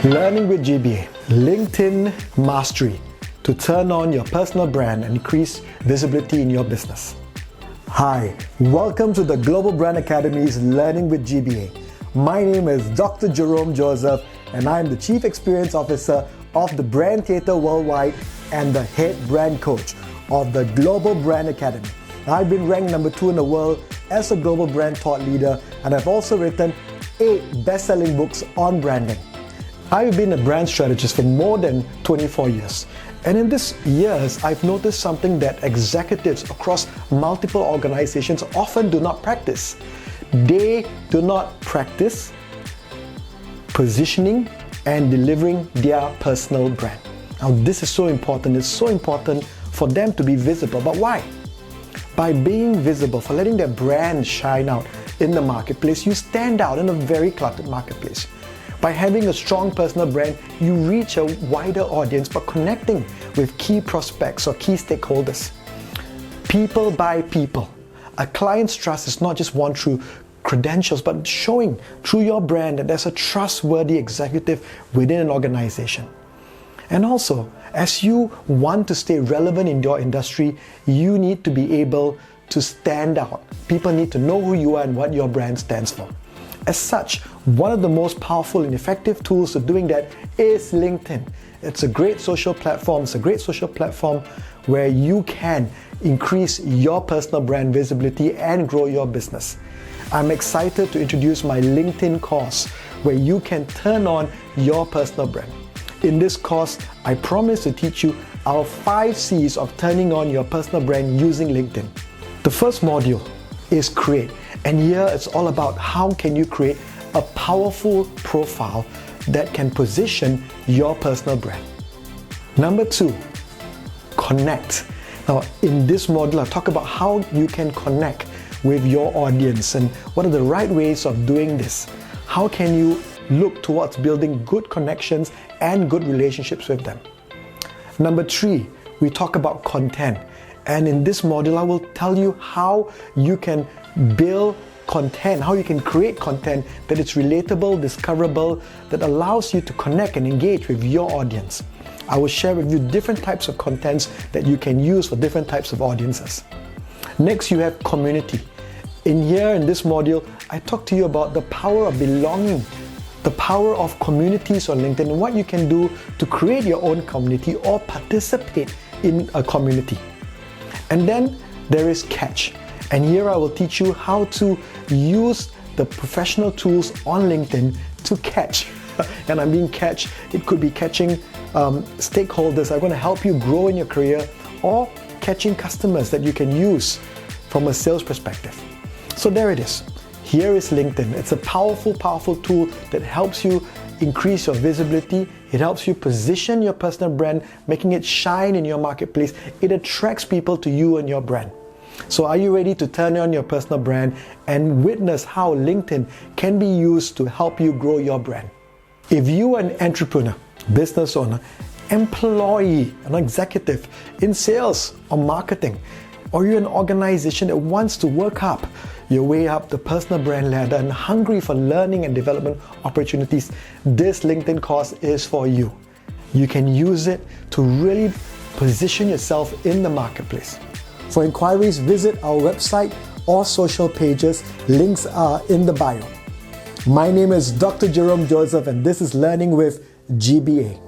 Learning with GBA, LinkedIn Mastery to turn on your personal brand and increase visibility in your business. Hi, welcome to the Global Brand Academy's Learning with GBA. My name is Dr. Jerome Joseph and I am the Chief Experience Officer of the Brand Theatre Worldwide and the Head Brand Coach of the Global Brand Academy. I've been ranked number 2 in the world as a global brand thought leader, and I've also written 8 best-selling books on branding. I've been a brand strategist for more than 24 years. And in these years, I've noticed something that executives across multiple organizations often do not practice. They do not practice positioning and delivering their personal brand. Now, this is so important. It's so important for them to be visible. But why? By being visible, for letting their brand shine out in the marketplace, you stand out in a very cluttered marketplace. By having a strong personal brand, you reach a wider audience by connecting with key prospects or key stakeholders. People buy people. A client's trust is not just won through credentials, but showing through your brand that there's a trustworthy executive within an organization. And also, as you want to stay relevant in your industry, you need to be able to stand out. People need to know who you are and what your brand stands for. As such, one of the most powerful and effective tools to doing that is LinkedIn. It's a great social platform. It's a great social platform where you can increase your personal brand visibility and grow your business. I'm excited to introduce my LinkedIn course where you can turn on your personal brand. In this course, I promise to teach you our 5 C's of turning on your personal brand using LinkedIn. The first module is create. And here it's all about how can you create a powerful profile that can position your personal brand. Number 2, connect. Now in this module, I'll talk about how you can connect with your audience and what are the right ways of doing this. How can you look towards building good connections and good relationships with them. Number 3, we talk about content. And in this module, I will tell you how you can build content, how you can create content that is relatable, discoverable, that allows you to connect and engage with your audience. I will share with you different types of contents that you can use for different types of audiences. Next, you have community. In this module, I talk to you about the power of belonging, the power of communities on LinkedIn, and what you can do to create your own community or participate in a community. And then there is catch. And here I will teach you how to use the professional tools on LinkedIn to catch. And I mean catch, it could be catching stakeholders that are going to help you grow in your career, or catching customers that you can use from a sales perspective. So there it is. Here is LinkedIn. It's a powerful, powerful tool that helps you increase your visibility. It helps you position your personal brand, making it shine in your marketplace. It attracts people to you and your brand. So are you ready to turn on your personal brand and witness how LinkedIn can be used to help you grow your brand? If you are an entrepreneur, business owner, employee, an executive in sales or marketing, or you're an organization that wants to work up your way up the personal brand ladder and hungry for learning and development opportunities, this LinkedIn course is for you. You can use it to really position yourself in the marketplace. For inquiries, visit our website or social pages. Links are in the bio. My name is Dr. Jerome Joseph and this is Learning with GBA.